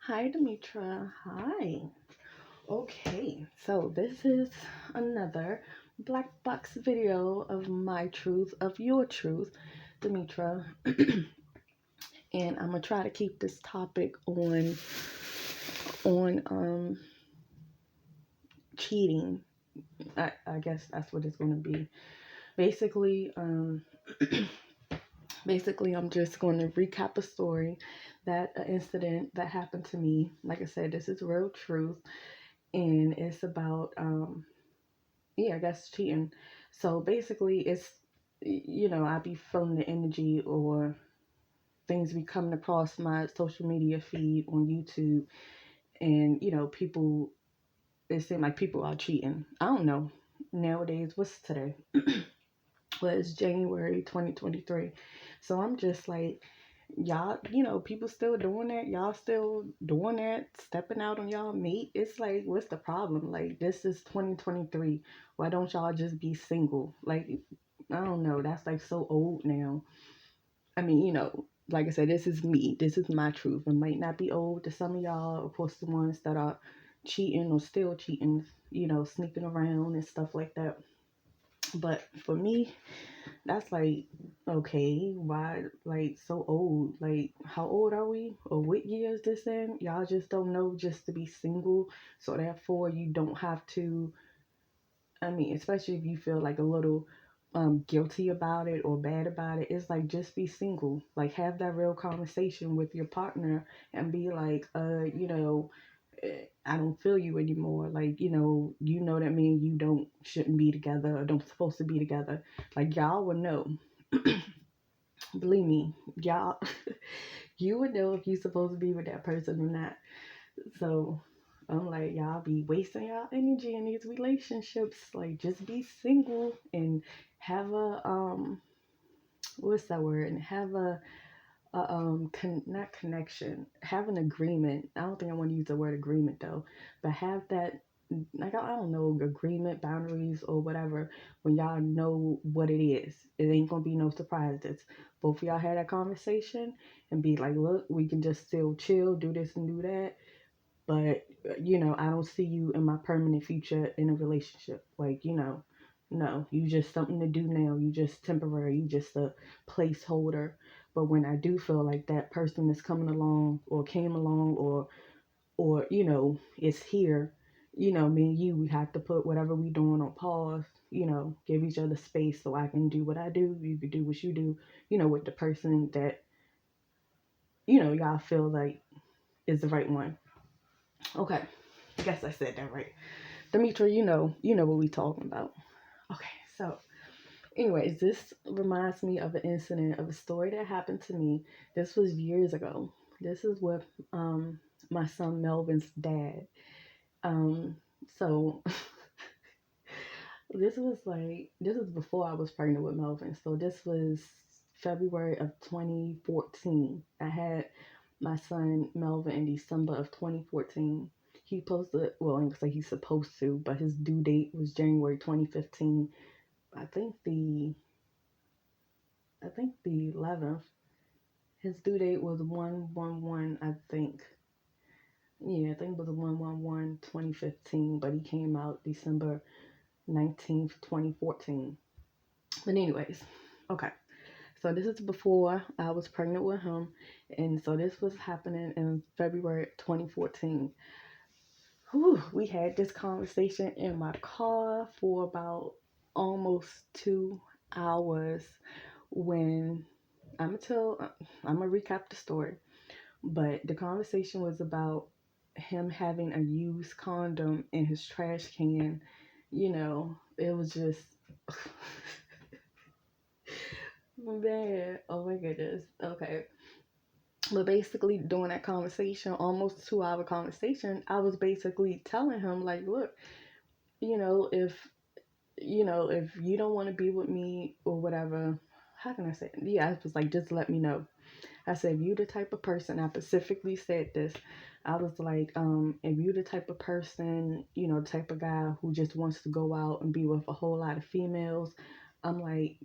Hi, Demetra. Hi. Okay, so this is another black box video of my truth, of your truth, Demetra. And I'm gonna try to keep this topic on cheating. I guess that's what it's gonna be. Basically, basically, I'm just going to recap a story that an incident that happened to me. Like I said, this is real truth, and it's about yeah, I guess cheating. So basically, it's I be feeling the energy or things be coming across my social media feed on YouTube, and people. It seems like people are cheating. I don't know. Nowadays, what's today? Well, it's January 2023. So I'm just like, y'all, people still doing that. Y'all still doing that, stepping out on y'all mate. It's like, what's the problem? Like, this is 2023. Why don't y'all just be single? Like, I don't know. That's like so old now. I mean, like I said, this is me. This is my truth. It might not be old to some of y'all, of course, the ones that are cheating or still cheating, sneaking around and stuff like that. But for me, that's like, okay, why, like, so old? Like, how old are we? Or what year is this in? Y'all just don't know just to be single. So, therefore, you don't have to, I mean, especially if you feel like a little guilty about it or bad about it, it's like just be single. Like, have that real conversation with your partner and be like, I don't feel you anymore. Like, that me and you don't shouldn't be together or don't supposed to be together. Like, y'all would know. Believe me, y'all, you would know if you're supposed to be with that person or not. So I'm like, y'all be wasting y'all energy in these relationships. Like, just be single and have a what's that word? And have not connection, have an agreement. I don't think I want to use the word agreement though, but have that, like, I don't know, agreement, boundaries, or whatever. When y'all know what it is, it ain't gonna be no surprises. Both of y'all had that conversation and be like, look, we can just still chill, do this and do that, but I don't see you in my permanent future in a relationship. Like, no, you just something to do now. You just temporary. You just a placeholder. But when I do feel like that person is coming along or came along or is here, me and you, we have to put whatever we doing on pause. Give each other space so I can do what I do. You can do what you do. With the person that y'all feel like is the right one. Okay, I guess I said that right. Demetra, you know what we talking about. Okay, so anyways, this reminds me of an incident of a story that happened to me. This was years ago. This is with my son Melvin's dad. Um, so this was before I was pregnant with Melvin. So this was February of 2014. I had my son Melvin in December of 2014. He supposed to, well, I'm gonna say he's supposed to, but his due date was January 2015. I think the I think the 11th. His due date was 1/11, I think. Yeah, I think it was 1/11, 2015, but he came out December 19th, 2014. But anyways, okay. So this is before I was pregnant with him, and so this was happening in February 2014. Whew, we had this conversation in my car for about almost 2 hours. When I'm gonna recap the story, but the conversation was about him having a used condom in his trash can. It was just man. Oh my goodness. Okay. But basically, during that conversation, almost 2 hour conversation, I was basically telling him, like, look, if if you don't want to be with me or whatever, how can I say it? Yeah, I was like, just let me know. I said, if you the type of person, I specifically said this. I was like, if you the type of person, type of guy who just wants to go out and be with a whole lot of females, I'm like,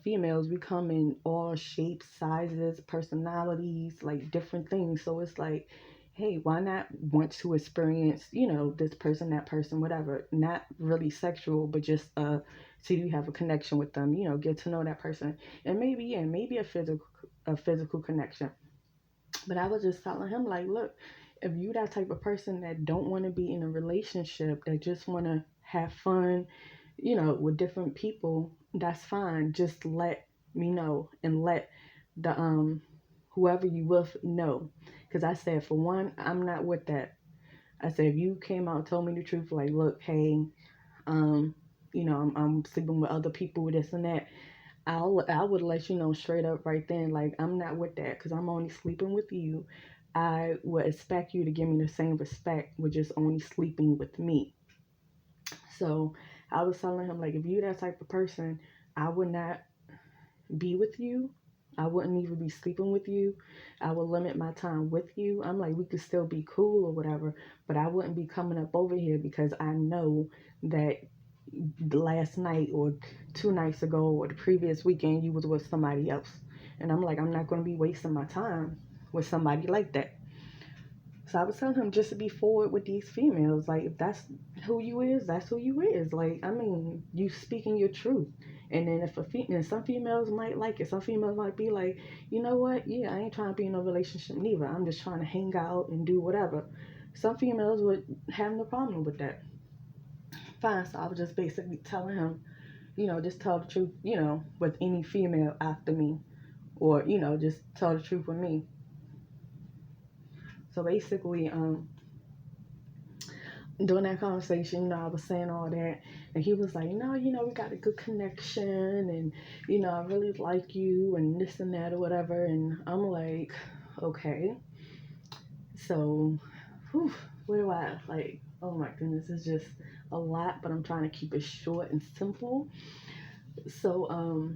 females, we come in all shapes, sizes, personalities, like different things. So it's like, hey, why not want to experience, this person, that person, whatever. Not really sexual, but just so you have a connection with them, get to know that person. And maybe, yeah, maybe a physical connection. But I was just telling him, like, look, if you that type of person that don't want to be in a relationship, that just want to have fun, with different people, that's fine. Just let me know and let the whoever you with know. Because I said, for one, I'm not with that. I said, if you came out and told me the truth, like, look, hey, um, I'm sleeping with other people, this and that. I would let you know straight up right then, like, I'm not with that because I'm only sleeping with you. I would expect you to give me the same respect with just only sleeping with me. So I was telling him, like, if you that type of person, I would not be with you. I wouldn't even be sleeping with you. I would limit my time with you. I'm like, we could still be cool or whatever, but I wouldn't be coming up over here because I know that last night or 2 nights ago or the previous weekend you was with somebody else. And I'm like, I'm not going to be wasting my time with somebody like that. So I was telling him just to be forward with these females. Like, if that's who you is, that's who you is. Like, I mean, you speaking your truth. And then if and some females might like it. Some females might be like, you know what? Yeah, I ain't trying to be in a relationship neither. I'm just trying to hang out and do whatever. Some females would have no problem with that. Fine. So I was just basically telling him, just tell the truth, with any female after me. Or, just tell the truth with me. So basically, during that conversation, I was saying all that, and he was like, no, we got a good connection, and I really like you, and this and that or whatever. And I'm like, okay, so, whew, what do I like? Oh my goodness, it's just a lot, but I'm trying to keep it short and simple. So,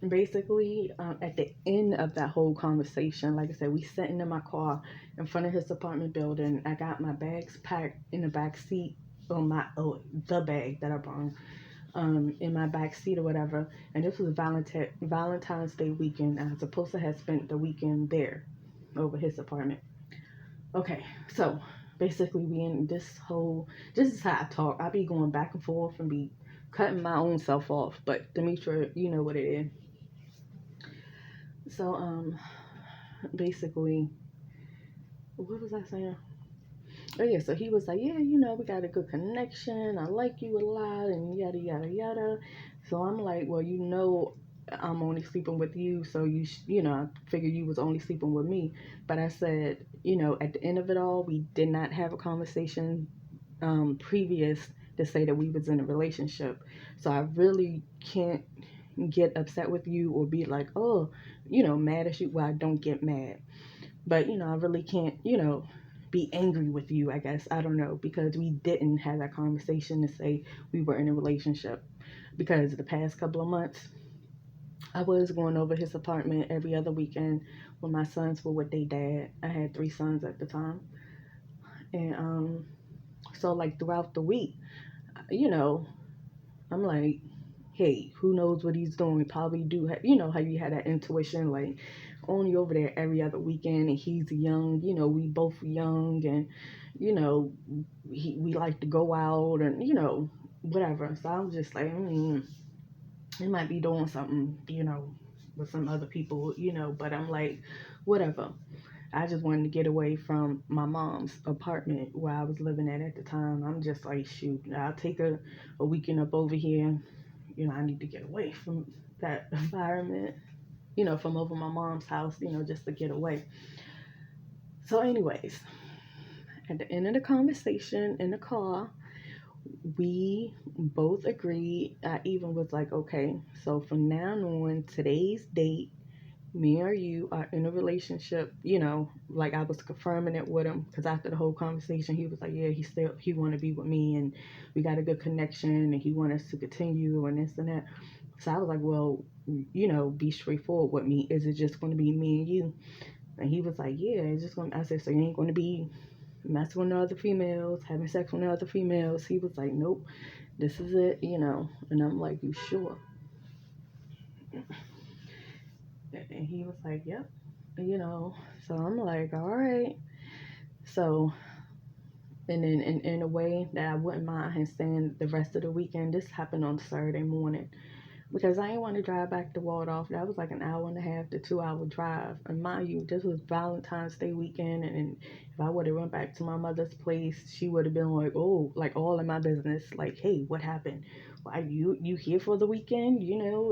basically, at the end of that whole conversation, like I said, we sitting in my car in front of his apartment building. I got my bags packed in the back seat, or the bag that I brought, in my back seat or whatever. And this was Valentine's Day weekend. I was supposed to have spent the weekend there, over his apartment. Okay, so basically, we in this whole. This is how I talk. I be going back and forth and be cutting my own self off. But Demetra, you know what it is. So basically, what was I saying? Oh yeah, so he was like, yeah, we got a good connection. I like you a lot, and yada yada yada. So I'm like, well, I'm only sleeping with you, so I figured you was only sleeping with me. But I said, at the end of it all, we did not have a conversation previous to say that we was in a relationship. So I really can't get upset with you or be like, oh, mad at you. Well, I don't get mad. But, I really can't, be angry with you, I guess. I don't know, because we didn't have that conversation to say we were in a relationship. Because the past couple of months, I was going over his apartment every other weekend when my sons were with their dad. I had 3 sons at the time. And so, like, throughout the week, you know, I'm like, hey, who knows what he's doing? Probably do, how you had that intuition, like, only over there every other weekend, and he's young, we both young, and, you know, we like to go out, and, whatever. So I was just like, he might be doing something, with some other people, but I'm like, whatever. I just wanted to get away from my mom's apartment where I was living at the time. I'm just like, shoot, I'll take a weekend up over here. I need to get away from that environment, from over my mom's house, just to get away. So, anyways, at the end of the conversation in the car, we both agreed. I even was like, okay, so from now on, today's date, me or you are in a relationship, like I was confirming it with him, because after the whole conversation he was like, yeah, he want to be with me, and we got a good connection, and he want us to continue and this and that. So I was like, well, be straightforward with me. Is it just going to be me and you? And he was like, yeah, it's just going to, I said, so you ain't going to be messing with other females, having sex with other females. He was like, nope, this is it, And I'm like, you sure? And he was like, yep, So I'm like, all right. So, and then in a way that I wouldn't mind him staying the rest of the weekend, this happened on Saturday morning. Because I didn't want to drive back to Waldorf. That was like an hour and a half to 2 hour drive. And mind you, this was Valentine's Day weekend, and if I would have went back to my mother's place, she would have been like, "Oh, like all in my business. Like, hey, what happened? Why you here for the weekend?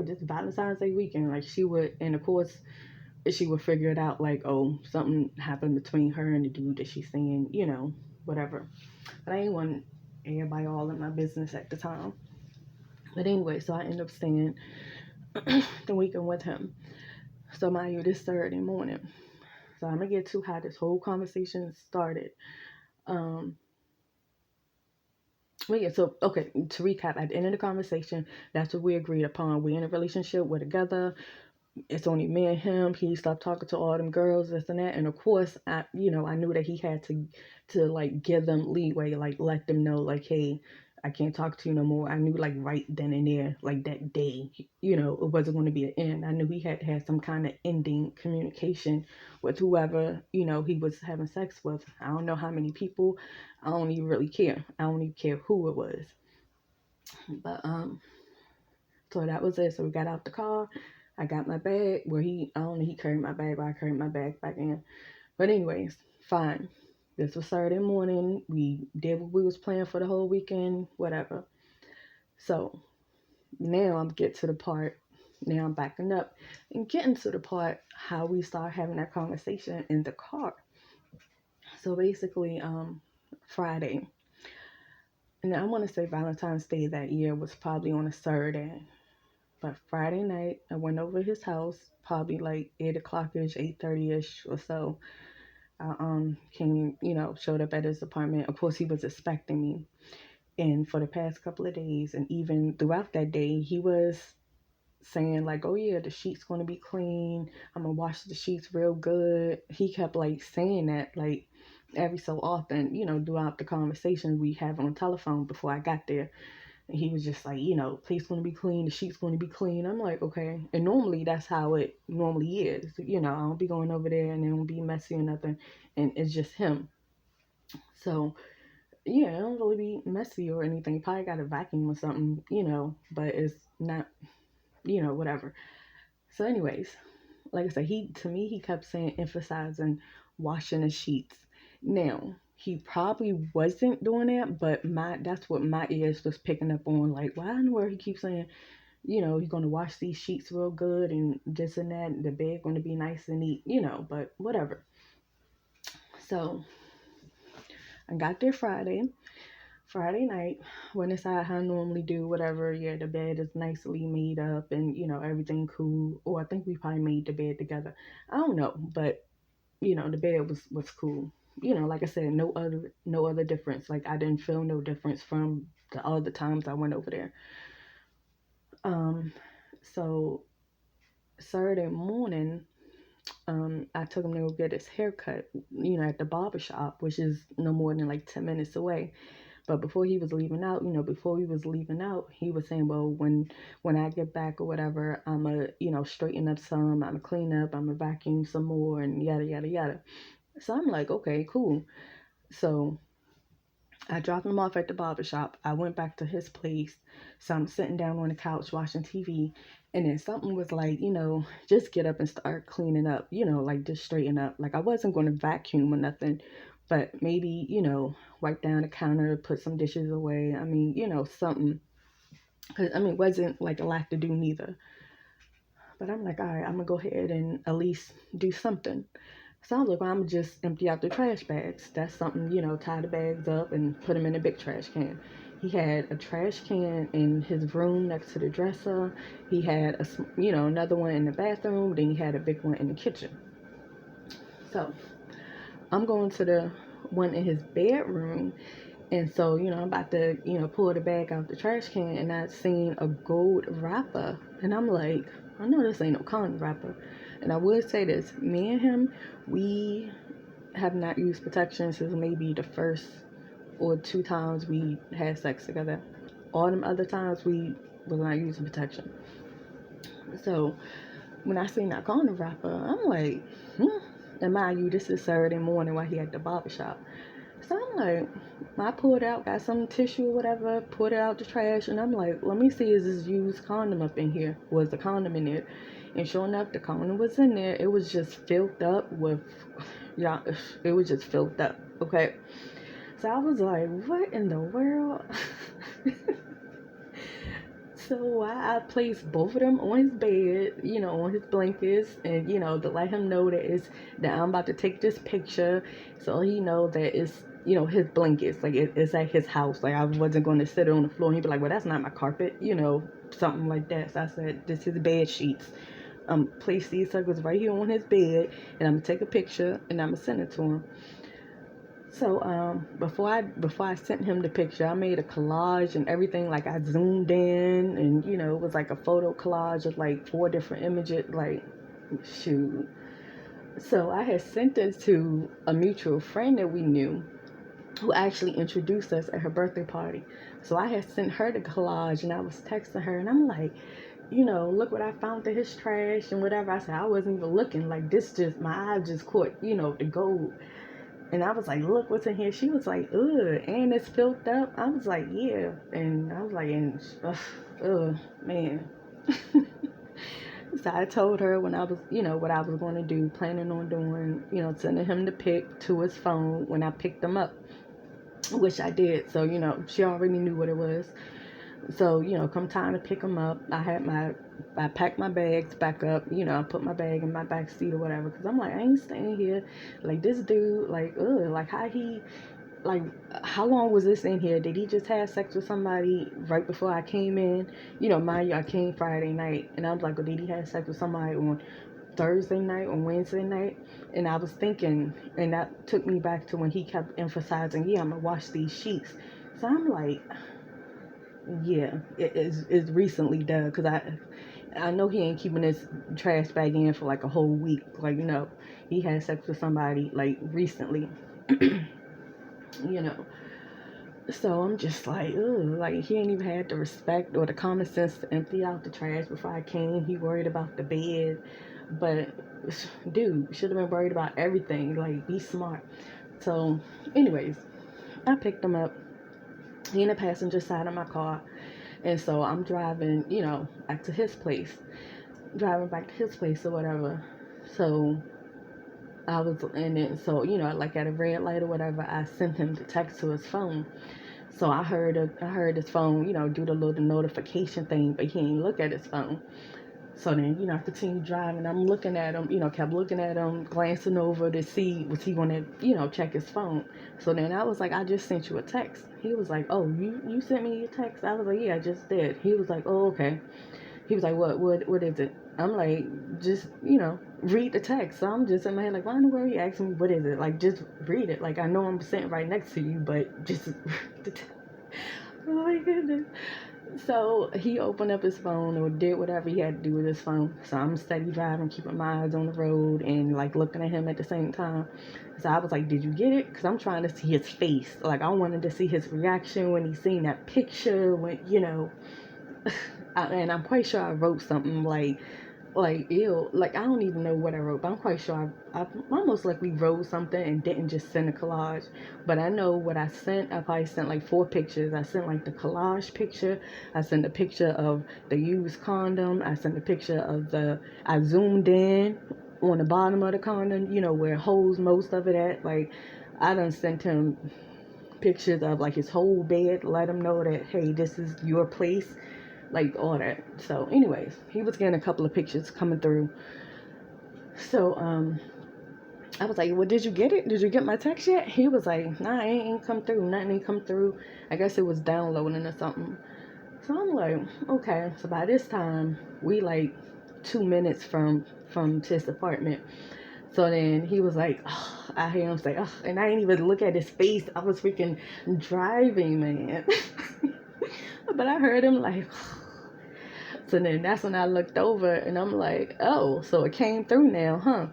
This Valentine's Day weekend." Like she would, and of course, she would figure it out. Like, oh, something happened between her and the dude that she's seeing. Whatever. But I didn't want everybody all in my business at the time. But anyway, so I ended up staying the weekend with him. So mind you, this Saturday morning. So I'm gonna get to how this whole conversation started. Um, but yeah, so okay, to recap, at the end of the conversation, that's what we agreed upon. We're in a relationship, we're together. It's only me and him. He stopped talking to all them girls, this and that. And of course, I knew that he had to like give them leeway, like let them know, like, hey, I can't talk to you no more. I knew like right then and there, like that day, it wasn't going to be an end. I knew he had to have some kind of ending communication with whoever, he was having sex with. I don't know how many people. I don't even really care. I don't even care who it was. But so that was it. So we got out the car. I got my bag. Where I don't know, he carried my bag, but I carried my bag back in. But anyways, fine. This was Saturday morning. We did what we was planning for the whole weekend, whatever. So now I'm get to the part. Now I'm backing up and getting to the part how we start having that conversation in the car. So basically, Friday, and I want to say Valentine's Day that year was probably on a Saturday. But Friday night, I went over his house, probably like 8 o'clock ish, 8:30 ish or so. I came, showed up at his apartment. Of course, he was expecting me. And for the past couple of days, and even throughout that day, he was saying like, "Oh yeah, the sheets gonna be clean. I'm gonna wash the sheets real good." He kept like saying that like every so often, throughout the conversation we have on the telephone before I got there. And he was just like, place gonna be clean, the sheets gonna be clean. I'm like, okay. And normally that's how it normally is. I don't be going over there and it don't be messy or nothing. And it's just him. So yeah, it don't really be messy or anything. Probably got a vacuum or something, but it's not, whatever. So anyways, like I said, he kept saying emphasizing washing the sheets. Now, he probably wasn't doing that, but that's what my ears was picking up on. Like, why in the world he keeps saying, he's gonna wash these sheets real good and this and that, and the bed gonna be nice and neat, but whatever. So I got there Friday night, went inside how I normally do, whatever. Yeah, the bed is nicely made up and, everything cool. Or I think we probably made the bed together. I don't know, but the bed was cool. Like I said, no other difference. Like I didn't feel no difference from the other times I went over there. So Saturday morning, I took him to go get his haircut, at the barber shop, which is no more than like 10 minutes away. But before he was leaving out, he was saying, well, when I get back or whatever, I'ma, straighten up some, I'ma clean up, I'ma vacuum some more, and yada yada yada. So I'm like, okay, cool. So I dropped him off at the barber shop. I went back to his place. So I'm sitting down on the couch watching TV. And then something was like, just get up and start cleaning up, like just straighten up. Like I wasn't going to vacuum or nothing, but maybe, wipe down the counter, put some dishes away. I mean, something. Because, it wasn't like a lot to do neither. But I'm like, all right, I'm going to go ahead and at least do something. So I was like, well, I'm just empty out the trash bags. That's something, tie the bags up and put them in a big trash can. He had a trash can in his room next to the dresser. He had another one in the bathroom. Then he had a big one in the kitchen. So I'm going to the one in his bedroom. And so, I'm about to, pull the bag out the trash can, and I seen a gold wrapper. And I'm like, I know this ain't no condom wrapper. And I would say this, me and him, we have not used protection since maybe the first or 2 times we had sex together. All them other times we was not using protection. So when I seen that condom wrapper, I'm like, and mind you, this is Saturday morning while he at the barber shop. So I'm like, I pulled out, got some tissue or whatever, pulled it out the trash, and I'm like, let me see, is this used condom up in here? Was the condom in there? And sure enough, the condom was in there. It was just filled up with, yeah, it was just filled up, okay? So I was like, what in the world? So I placed both of them on his bed, on his blankets, and to let him know that I'm about to take this picture, so he know that it's his blankets, like it's at his house. Like I wasn't going to sit on the floor. And he'd be like, well, that's not my carpet, something like that. So I said, this is bed sheets. Place these suckers right here on his bed, and I'm gonna take a picture and I'm gonna send it to him. So before I sent him the picture, I made a collage and everything. Like I zoomed in, and it was like a photo collage of like 4 different images. Like, shoot. So I had sent it to a mutual friend that we knew, who actually introduced us at her birthday party. So I had sent her the collage, and I was texting her, and I'm like, look what I found in his trash and whatever. I said I wasn't even looking. Like this, just my eye just caught the gold. And I was like, look what's in here. She was like, ugh, and it's filled up. I was like, yeah. And I was like, man. So I told her when I was, what I was going to do, planning on doing, sending him the pic to his phone when I picked him up, which I did. So, she already knew what it was. So, come time to pick him up, I packed my bags back up, I put my bag in my back seat or whatever, because I'm like, I ain't staying here. Like, this dude, like, like, how long was this in here? Did he just have sex with somebody right before I came in? Mind you, I came Friday night, and I was like, well, did he have sex with somebody on Thursday night, on Wednesday night? And I was thinking, and that took me back to when he kept emphasizing, yeah, I'm gonna wash these sheets. So I'm like, yeah, it's recently done, because I know he ain't keeping this trash bag in for like a whole week. Like, no, he had sex with somebody like recently, you know. So I'm just like, ugh, like he ain't even had the respect or the common sense to empty out the trash before I came. He worried about the bed, but dude, should have been worried about everything. Like, be smart. So, anyways, I picked him up. He in the passenger side of my car. And so I'm driving, back to his place. Driving back to his place or whatever. So I was in it. So, like at a red light or whatever, I sent him the text to his phone. So I heard his phone, do the little notification thing, but he ain't look at his phone. So then, I continued driving. I'm looking at him, kept looking at him, glancing over to see was he going to, check his phone. So then I was like, I just sent you a text. He was like, oh, you sent me a text? I was like, yeah, I just did. He was like, oh, okay. He was like, what is it? I'm like, just, read the text. So I'm just in my head like, why in the world are you asking me what is it? Like, just read it. Like, I know I'm sitting right next to you, but just read the text. Oh my goodness. So he opened up his phone or did whatever he had to do with his phone. So I'm steady driving, keeping my eyes on the road and like looking at him at the same time. So I was like, did you get it? Because I'm trying to see his face. Like, I wanted to see his reaction when he seen that picture, when, and I'm quite sure I wrote something like ew, like I don't even know what I wrote, but I'm quite sure I almost likely wrote something and didn't just send a collage. But I know what I sent. I probably sent like 4 pictures. I sent like the collage picture. I sent a picture of the used condom. I sent a picture of I zoomed in on the bottom of the condom, where it holds most of it at. Like, I done sent him pictures of like his whole bed, let him know that, hey, this is your place, like all that. So anyways, he was getting a couple of pictures coming through. So I was like, well, did you get it? Did you get my text yet? He was like, nah, it ain't come through. Nothing ain't come through. I guess it was downloading or something. So I'm like, okay. So by this time, we like 2 minutes from his apartment. So then he was like, oh, I hear him say, oh, and I didn't even look at his face. I was freaking driving, man. But I heard him like, so then that's when I looked over and I'm like, oh, so it came through now, huh?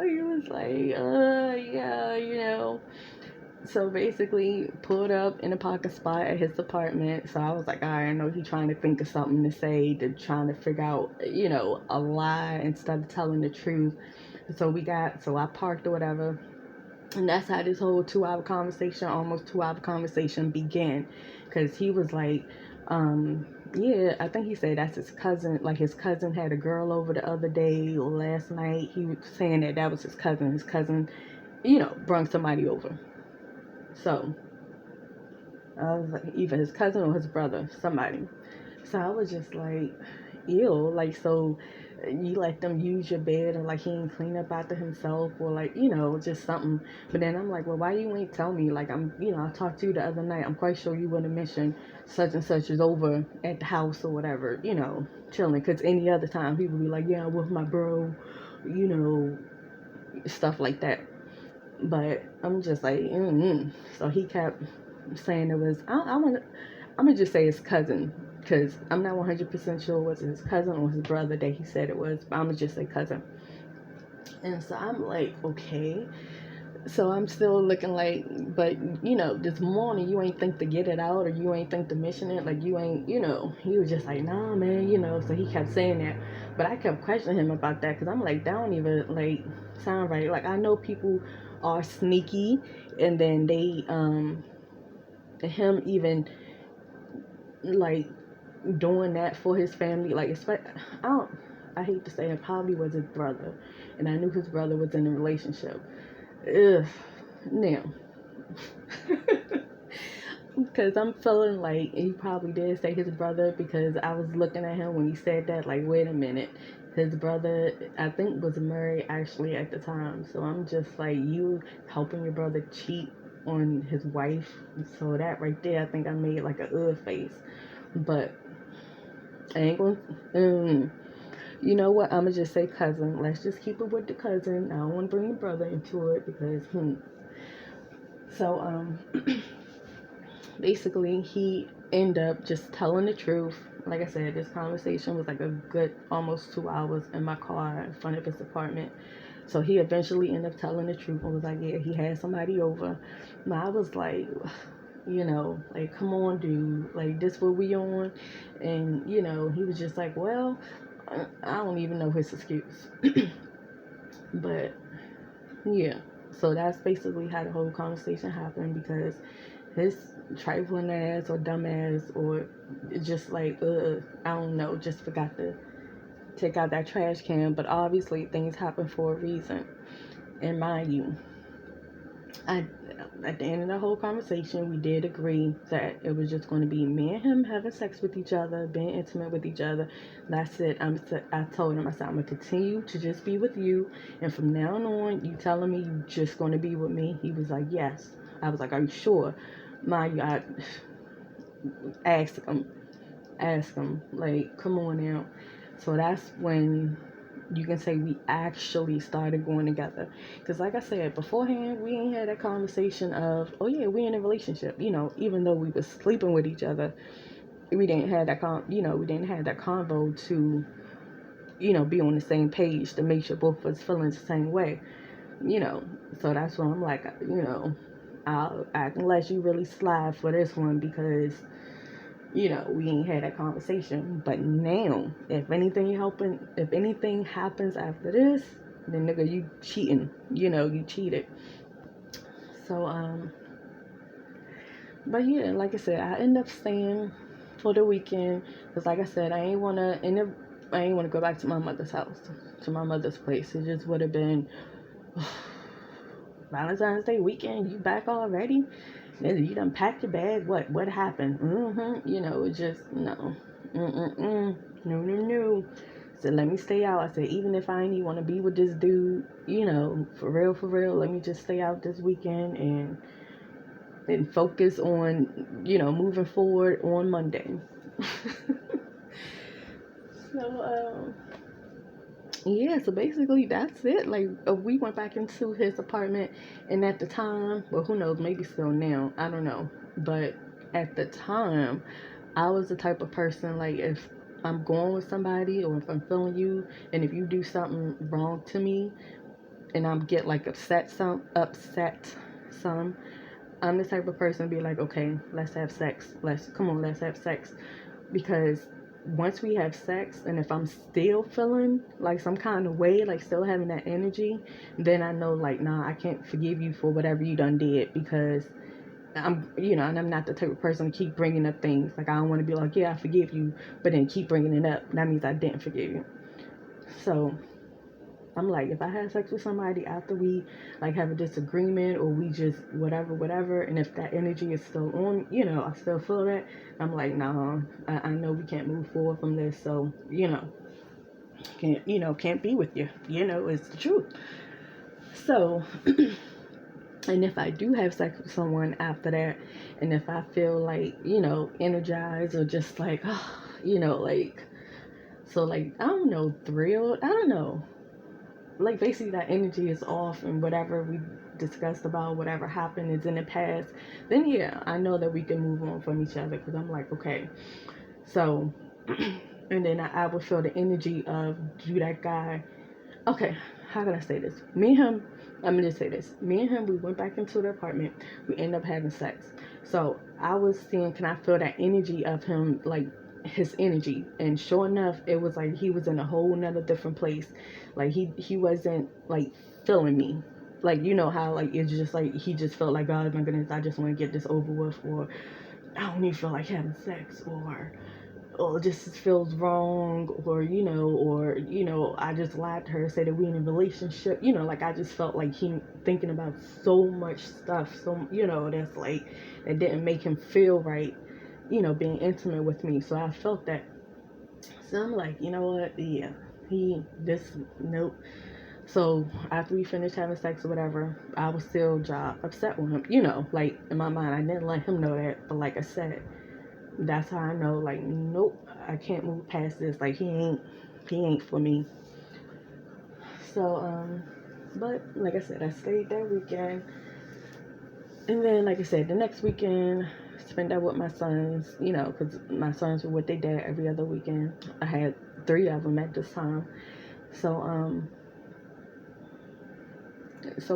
He was like, yeah, you know. So basically, pulled up in a parking spot at his apartment. So I was like, all right, I know he's trying to think of something to say, to trying to figure out, you know, a lie instead of telling the truth. So I parked or whatever. And that's how this whole 2 hour conversation, almost 2 hour conversation began. Because he was like, yeah, I think he said that's his cousin. Like his cousin had a girl over the other day or last night. He was saying that was his cousin. His cousin, you know, brought somebody over. So I was like, either his cousin or his brother, somebody. So I was just like, ew, like, so you let them use your bed, and like he ain't clean up after himself, or like, you know, just something. But then I'm like, well, why you ain't tell me? Like, you know, I talked to you the other night. I'm quite sure you would have mentioned such and such is over at the house or whatever, you know, chilling. Because any other time, people be like, yeah, I'm with my bro, you know, stuff like that. But I'm just like, So he kept saying it was, I'm gonna just say his cousin, because I'm not 100% sure was it his cousin or his brother that he said it was, but I'm gonna just say cousin. And so I'm like, okay. So I'm still looking like, but you know, this morning you ain't think to get it out, or you ain't think to mention it, like you ain't, you know. He was just like, nah, man, you know. So he kept saying that, but I kept questioning him about that, because I'm like, that don't even like sound right. Like I know people are sneaky, and then they him even like doing that for his family, like I don't, I hate to say it, probably was his brother, and I knew his brother was in a relationship. Ugh, now, because I'm feeling like he probably did say his brother, because I was looking at him when he said that, like, wait a minute, his brother, I think, was married actually at the time. So I'm just like, you helping your brother cheat on his wife. So that right there, I think I made like a face. But I ain't gonna. You know what? I'm gonna just say cousin. Let's just keep it with the cousin. I don't want to bring the brother into it, because So basically he ended up just telling the truth. Like I said, this conversation was like a good almost 2 hours in my car in front of his apartment. So he eventually ended up telling the truth and was like, yeah, he had somebody over. But I was like, you know, like, come on, dude, like, this what we on? And, you know, he was just like, well, I don't even know his excuse. But yeah, so that's basically how the whole conversation happened, because his trifling ass or dumb ass, or just like, I don't know, just forgot to take out that trash can. But obviously things happen for a reason. And mind you, I at the end of the whole conversation, we did agree that it was just going to be me and him having sex with each other, being intimate with each other. That's it. I told him, I said, I'm going to continue to just be with you. And from now on, you telling me you just going to be with me? He was like, yes. I was like, are you sure? Mind you, I ask him, like, come on now. So that's when you can say we actually started going together. Because like I said beforehand, we ain't had that conversation of, oh yeah, we in a relationship, you know. Even though we was sleeping with each other, we didn't have that we didn't have that convo to, you know, be on the same page to make sure both of us feeling the same way, you know. So that's why I'm like, you know, I can let you really slide for this one, because you know, we ain't had that conversation. But now, if anything happens after this, then nigga, you cheating. You know, you cheated. So, but yeah, like I said, I end up staying for the weekend, because like I said, I ain't wanna go back to my mother's house, to my mother's place. It just would have been Valentine's Day weekend. You back already? You done packed your bag. What happened? You know, it just, no. No. So let me stay out. I said, even if I ain't even want to be with this dude, you know, for real, let me just stay out this weekend and focus on, you know, moving forward on Monday. So, yeah, so basically that's it. Like, we went back into his apartment, and at the time, well, who knows, maybe still now, I don't know. But at the time, I was the type of person, like, if I'm going with somebody, or if I'm feeling you, and if you do something wrong to me, and I'm get like upset some, I'm the type of person to be like, okay, let's have sex. Let's have sex. Because once we have sex, and if I'm still feeling like some kind of way, like still having that energy, then I know like, nah, I can't forgive you for whatever you done did, because and I'm not the type of person to keep bringing up things. Like, I don't want to be like, yeah, I forgive you, but then keep bringing it up. That means I didn't forgive you. So I'm like, if I had sex with somebody after we like have a disagreement, or we just whatever, and if that energy is still on, I still feel that, I'm like, nah, I know we can't move forward from this. So, can't be with you. It's the truth. So, and if I do have sex with someone after that, and if I feel like, energized, or just like, like, so like, I don't know, thrilled, I don't know, like basically that energy is off, and whatever we discussed about whatever happened is in the past, then yeah, I know that we can move on from each other, because I'm like, okay. So and then I will feel the energy of, do that guy, okay, how can I say this? Me and him, I'm gonna just say this. Me and him, we went back into the apartment. We ended up having sex. So I was seeing, can I feel that energy of him, like his energy? And sure enough, it was like he was in a whole nother different place. Like he wasn't like feeling me. Like, how like it's just like he just felt like, oh my goodness, I just want to get this over with, or I don't even feel like having sex, or just feels wrong, or I just lied to her, say that we in a relationship, like I just felt like he thinking about so much stuff, so that's like, that didn't make him feel right, being intimate with me. So I felt that. So I'm like, you know what, yeah, nope. So after we finished having sex or whatever, I was still upset with him, like in my mind. I didn't let him know that, but like I said, that's how I know, like, nope, I can't move past this. Like, he ain't for me. So, but like I said, I stayed that weekend. And then, like I said, the next weekend, spent that with my sons, because my sons were with their dad every other weekend. I had 3 of them at this time. So,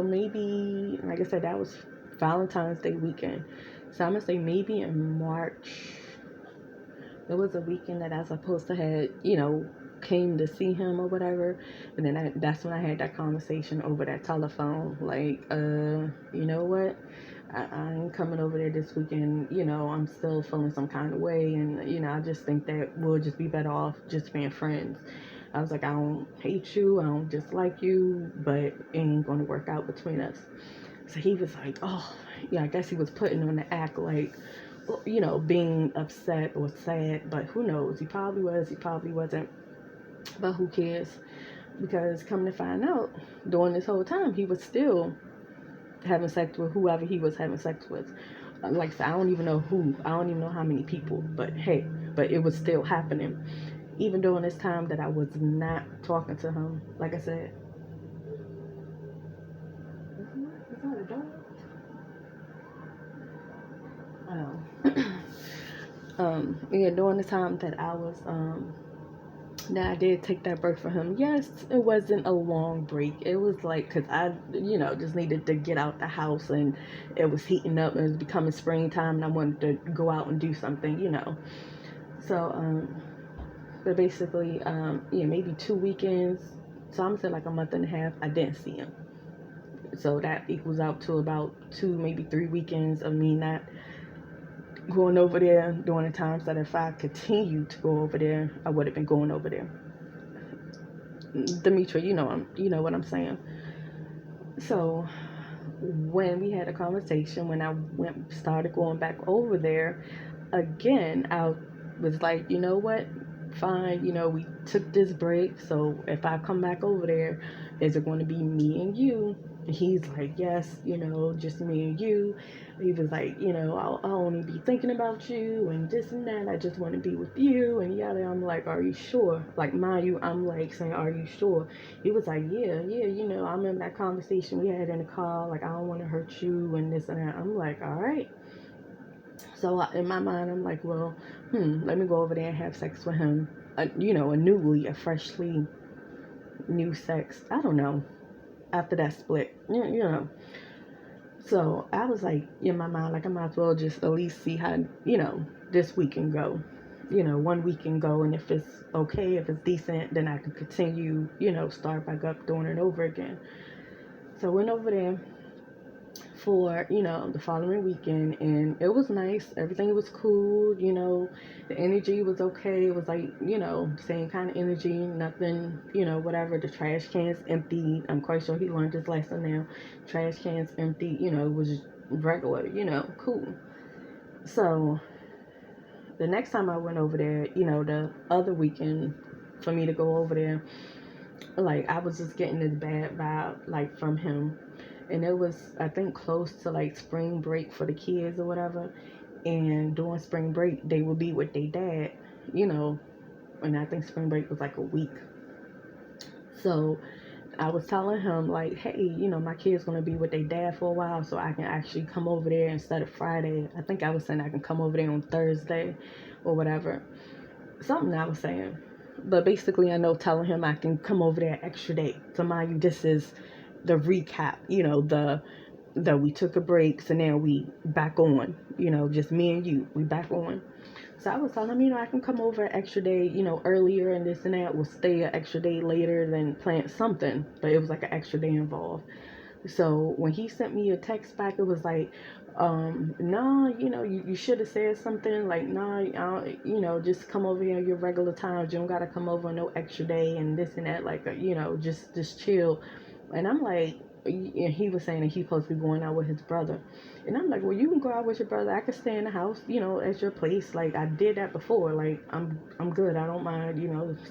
maybe, like I said, that was Valentine's Day weekend. So I'm gonna say maybe in March, it was a weekend that I was supposed to have, came to see him or whatever. And then that's when I had that conversation over that telephone. Like, you know what? I ain't coming over there this weekend. I'm still feeling some kind of way. And, I just think that we'll just be better off just being friends. I was like, I don't hate you. I don't dislike you. But it ain't going to work out between us. So he was like, oh, yeah, I guess he was putting on the act like, being upset or sad, but who knows? He probably was, he probably wasn't, but who cares? Because coming to find out, during this whole time, he was still having sex with whoever he was having sex with. Like I said, I don't even know who, I don't even know how many people, but hey, but it was still happening. Even during this time that I was not talking to him, like I said. Is that a dog? Yeah, during the time that I was, that I did take that break for him. Yes, it wasn't a long break. It was like, cause I, just needed to get out the house, and it was heating up, and it was becoming springtime, and I wanted to go out and do something. So, but basically, yeah, maybe 2 weekends. So I'm saying like a month and a half, I didn't see him. So that equals out to about 2, maybe 3 weekends of me not going over there during the times that if I continued to go over there, I would have been going over there. Demetra, you know what I'm saying. So when we had a conversation, when I started going back over there again, I was like, you know what? Fine, we took this break. So if I come back over there, is it going to be me and you? And he's like, yes, just me and you. He was like, I'll only be thinking about you and this and that. I just want to be with you and yada. I'm like, are you sure? Like, mind you, I'm like saying, are you sure? He was like, yeah, I remember that conversation we had in the car. Like, I don't want to hurt you and this and that. I'm like, all right. So in my mind, I'm like, well, let me go over there and have sex with him. A freshly new sex. I don't know. after that split, you know. So I was like in my mind, like I might as well just at least see how, this week can go. One week can go, and if it's okay, if it's decent, then I can continue, start back up doing it over again. So I went over there for the following weekend, and it was nice. Everything was cool. The energy was okay. It was like same kind of energy, nothing, whatever. The trash cans empty. I'm quite sure he learned his lesson now. Trash cans empty. It was regular. Cool. So the next time I went over there, the other weekend for me to go over there, like I was just getting this bad vibe like from him. And it was, I think, close to like spring break for the kids or whatever. And during spring break they would be with their dad, you know and I think spring break was like a week. So I was telling him like, hey, my kid's gonna be with their dad for a while, so I can actually come over there instead of Friday. I think I was saying I can come over there on Thursday or whatever. Something I was saying. But basically, I know telling him I can come over there extra day. So mind you, this is the recap. The we took a break, so now we back on. Just me and you, we back on. So I was telling him, I can come over an extra day, earlier and this and that. We'll stay an extra day later than plan something. But it was like an extra day involved. So when he sent me a text back, it was like, nah, you should have said something like, nah, just come over here your regular times. You don't gotta come over no extra day and this and that. Like, just chill. And I'm like, and he was saying that he's supposed to be going out with his brother. And I'm like, well, you can go out with your brother. I can stay in the house, at your place. Like I did that before. Like I'm good. I don't mind,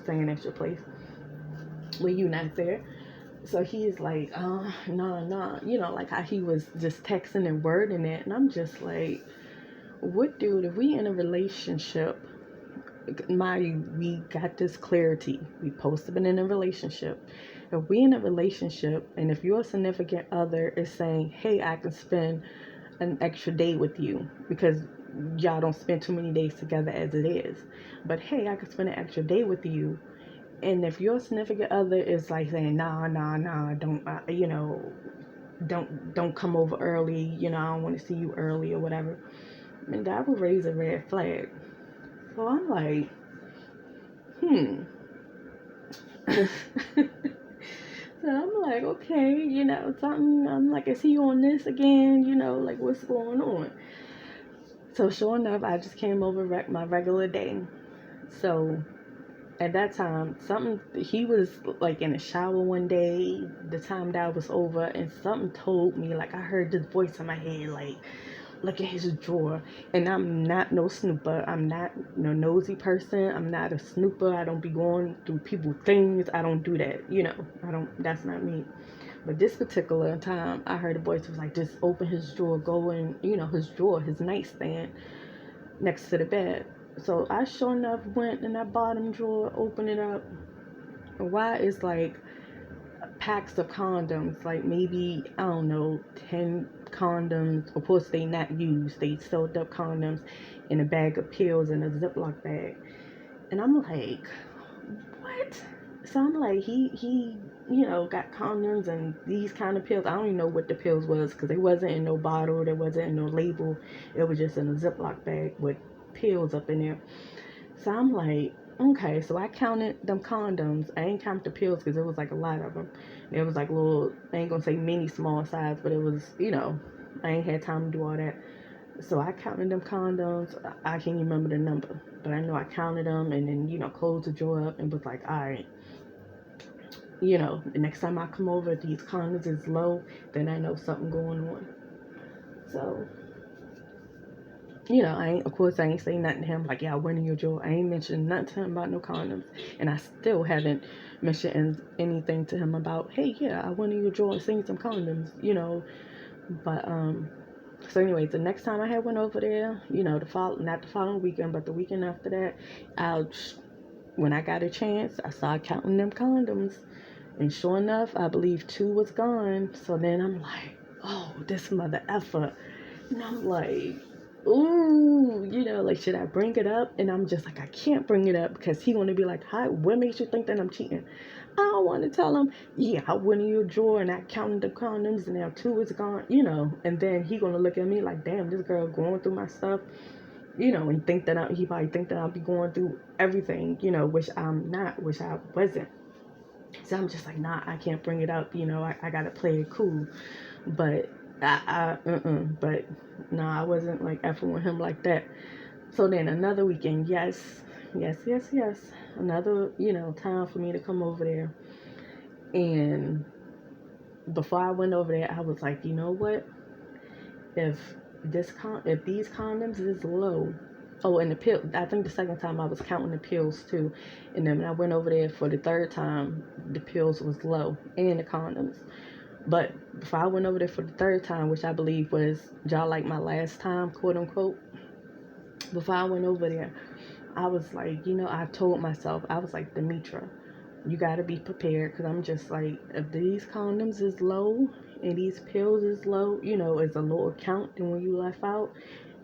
staying at your place when you not there. So he's like, nah, like how he was just texting and wording it. And I'm just like, what, dude, if we in a relationship, we got this clarity. We supposed to been in a relationship. If we in a relationship and if your significant other is saying, hey, I can spend an extra day with you because y'all don't spend too many days together as it is. But hey, I could spend an extra day with you. And if your significant other is like saying, nah, don't, don't come over early, I don't want to see you early or whatever, and that would raise a red flag. So I'm like, So I'm like, okay, something. I'm like, is he on this again? Like what's going on? So sure enough, I just came over my regular day. So at that time, he was like in a shower one day, the time that was over, and something told me, like I heard this voice in my head, like, look at his drawer. And I'm not no snooper. I'm not no nosy person. I'm not a snooper. I don't be going through people's things. I don't do that. I don't, that's not me. But this particular time, I heard a voice was like, just open his drawer, go in, his drawer, his nightstand next to the bed. So I sure enough went in that bottom drawer, opened it up. Why is like packs of condoms, like maybe, I don't know, 10 condoms. Of course, they not used. They sold up condoms in a bag of pills in a Ziploc bag. And I'm like, what? So I'm like, he got condoms and these kind of pills. I don't even know what the pills was because they wasn't in no bottle. There wasn't in no label. It was just in a Ziploc bag with pills up in there. So I'm like, okay, so I counted them condoms. I ain't counted the pills because it was like a lot of them. It was like little, I ain't gonna say mini small size, but it was, I ain't had time to do all that. So I counted them condoms. I can't remember the number, but I know I counted them and then, closed the drawer up and was like, all right, the next time I come over, if these condoms is low, then I know something going on. So of course I ain't say nothing to him like, yeah, I went in your drawer. I ain't mentioned nothing to him about no condoms. And I still haven't mentioned anything to him about, hey, yeah, I went in your drawer and seen some condoms, But, so anyways, the next time I had went over there, not the following weekend, but the weekend after that, when I got a chance, I started counting them condoms. And sure enough, I believe 2 was gone. So then I'm like, oh, this mother effer. And I'm like, ooh, like, should I bring it up? And I'm just like, I can't bring it up because he gonna be like, hi, what makes you think that I'm cheating? I don't want to tell him, yeah, I went in your drawer and I counted the condoms and now two is gone, you know. And then he gonna look at me like, damn, this girl going through my stuff, you know, and think that he probably think that I'll be going through everything, you know, which I'm not, which I wasn't. So I'm just like, nah, I can't bring it up, you know. I gotta play it cool, but but nah, I wasn't like effing with him like that. So then another weekend, yes, another, you know, time for me to come over there. And before I went over there, I was like, you know what? If if these condoms is low, oh, and the pill. I think the second time I was counting the pills too, and then when I went over there for the third time, the pills was low and the condoms. But before I went over there for the third time, which I believe was y'all like my last time, quote unquote. Before I went over there, I was like, you know, I told myself, I was like, Demetra, you got to be prepared, because I'm just like, if these condoms is low and these pills is low, you know, it's a lower count than when you left out.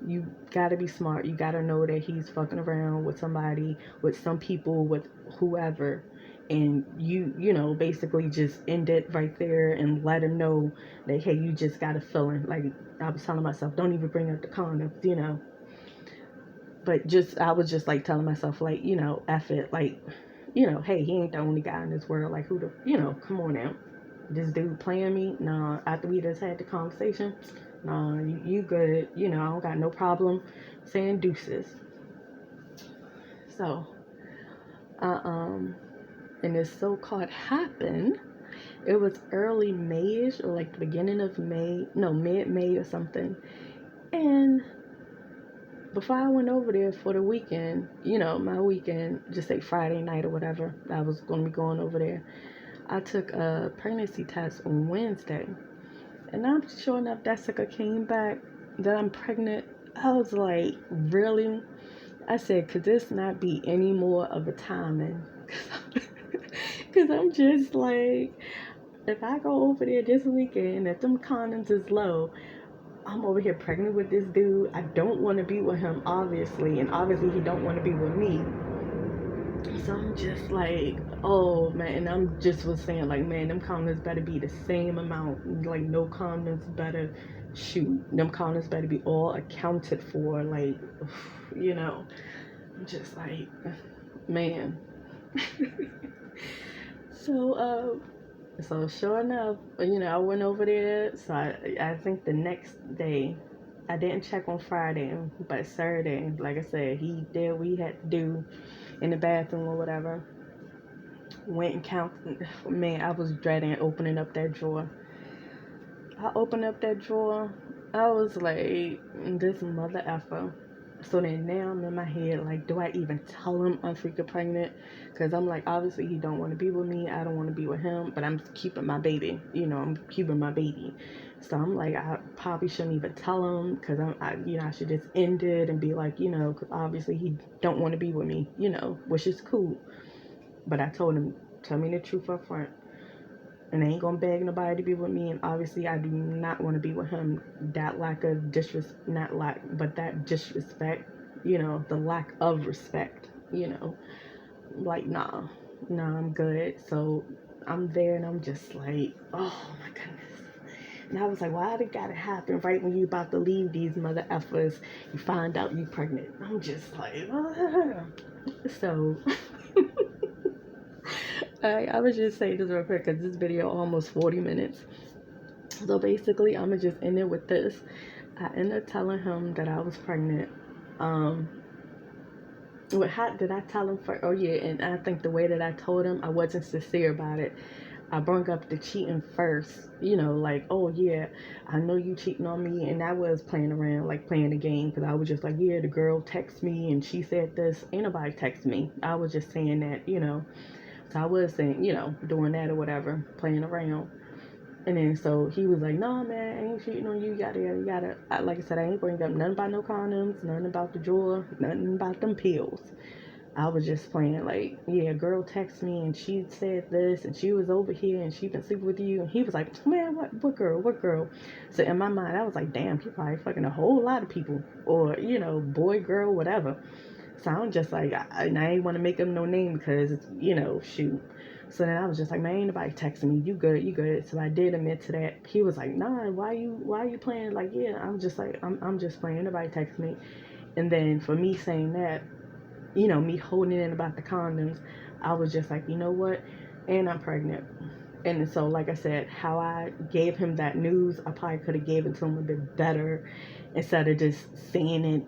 You got to be smart. You got to know that he's fucking around with somebody, with some people, with whoever. And you know, basically just end it right there and let him know that, hey, you just got a feeling. Like I was telling myself, don't even bring up the condoms, you know. But just, I was just like telling myself, like, you know, F it. Like, you know, hey, he ain't the only guy in this world. Like, who the, you know, come on now. This dude playing me? Nah, after we just had the conversation, nah, you good. You know, I don't got no problem saying deuces. So, and this so-called happened. It was early May-ish, or like the beginning of May. No, mid-May or something. And before I went over there for the weekend, you know, my weekend, just say Friday night or whatever, I was going to be going over there. I took a pregnancy test on Wednesday. And I'm sure enough, that sucker came back that I'm pregnant. I was like, really? I said, could this not be any more of a timing? Because I'm just like, if I go over there this weekend, if them condoms is low, I'm over here pregnant with this dude. I don't want to be with him, obviously, and obviously he don't want to be with me. So I'm just like, oh man, and I'm just was saying like, man, them condoms better be the same amount. Like no condoms better, shoot, them condoms better be all accounted for. Like, you know, I'm just like, man. So so sure enough, you know, I went over there. So I think the next day, I didn't check on Friday, but Saturday, like I said, he did what he had to do in the bathroom or whatever. Went and counted. Man, I was dreading opening up that drawer. I opened up that drawer. I was like, this mother effer. So then now I'm in my head like, do I even tell him I'm freaking pregnant? Because I'm like, obviously he don't want to be with me. I don't want to be with him. But I'm keeping my baby. You know, I'm keeping my baby. So I'm like, I probably shouldn't even tell him, because you know, I should just end it and be like, you know, because obviously he don't want to be with me. You know, which is cool. But I told him, tell me the truth up front. And I ain't gonna beg nobody to be with me. And obviously, I do not want to be with him. That lack of disrespect, not lack, but that disrespect, you know, the lack of respect, you know, like, nah, I'm good. So I'm there and I'm just like, oh my goodness. And I was like, why did it gotta happen right when you about to leave these mother effers? You find out you pregnant. I'm just like, so. I would just say this real quick because this video almost 40 minutes. So basically, I'm gonna just end it with this. I ended up telling him that I was pregnant. How did I tell him for? Oh yeah, and I think the way that I told him, I wasn't sincere about it. I brought up the cheating first, you know, like, oh yeah, I know you cheating on me, and I was playing around, like playing the game, because I was just like, yeah, the girl texted me and she said this. Ain't nobody text me. I was just saying that, you know. So I was saying, you know, doing that or whatever, playing around. And then so he was like, no, man, I ain't cheating on you, yada. Like I said, I ain't bringing up nothing about no condoms, nothing about the drawer, nothing about them pills. I was just playing like, yeah, a girl texted me and she said this and she was over here and she been sleeping with you. And he was like, man, what girl? So in my mind, I was like, damn, he probably fucking a whole lot of people, or, you know, boy, girl, whatever. So I'm just like, I ain't want to make him no name because, you know, shoot. So then I was just like, man, ain't nobody texting me. You good, you good. So I did admit to that. He was like, nah, why are you playing? Like, yeah, I'm just like, I'm just playing. Ain't nobody texting me. And then for me saying that, me holding in about the condoms, I was just like, you know what? And I'm pregnant. And so, like I said, how I gave him that news, I probably could have gave it to him a bit better instead of just saying it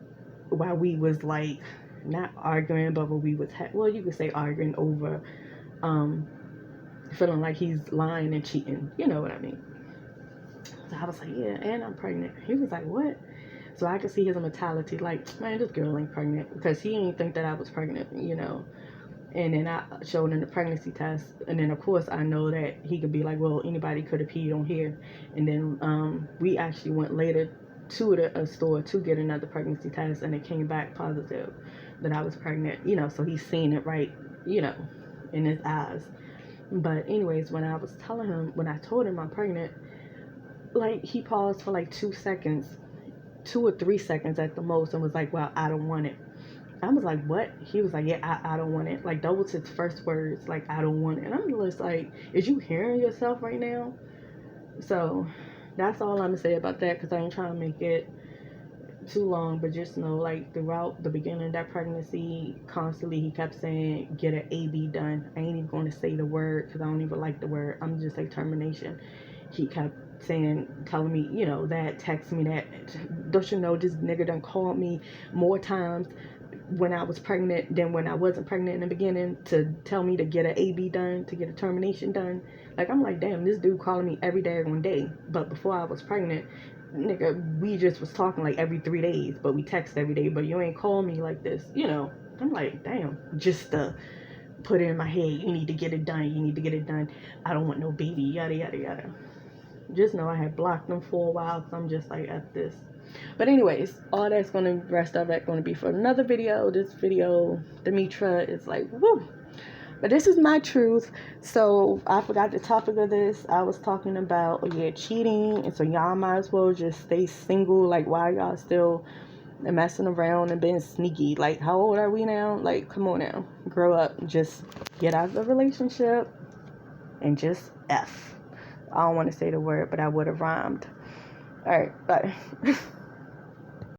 while we was like not arguing, but when we was well, you could say arguing over um feeling like he's lying and cheating. You know what I mean? So I was like, yeah, and I'm pregnant. He was like, what? So I could see his mentality, like, man, this girl ain't pregnant, because he didn't think that I was pregnant. And then I showed him the pregnancy test, and then of course I know that he could be like, well, anybody could have peed on here. And then we actually went later to a store to get another pregnancy test, and it came back positive that I was pregnant. So he's seen it right, in his eyes. But anyways, when I told him I'm pregnant, like he paused for like 2 seconds, 2 or 3 seconds at the most, and was like, well, I don't want it. I was like, what? He was like, yeah, I don't want it. Like, that was his first words, like, I don't want it. And I'm just like, is you hearing yourself right now? So that's all I'm gonna say about that, because I ain't trying to make it too long, but just know, like, throughout the beginning of that pregnancy, constantly he kept saying, get an AB done. I ain't even going to say the word, because I don't even like the word. I'm just like termination. He kept telling me, that, text me that, don't you know, this nigga done called me more times when I was pregnant than when I wasn't pregnant in the beginning, to tell me to get an AB done, to get a termination done. Like, I'm like, damn, this dude calling me every day, one day. But before I was pregnant, nigga, we just was talking like every 3 days, but we text every day, but you ain't call me like this. I'm like, damn, just put it in my head, you need to get it done, you need to get it done. I don't want no baby, yada, yada, yada. Just know I had blocked them for a while, so I'm just like, at this. But anyways, all that's gonna rest of it gonna be for another video. This video, Demetra, is like, woo. But this is my truth. So I forgot the topic of this. I was talking about cheating, and so y'all might as well just stay single. Like, why y'all still messing around and being sneaky? Like, how old are we now? Like, come on now, grow up. Just get out of the relationship and just F. I don't want to say the word, but I would have rhymed. All right, bye.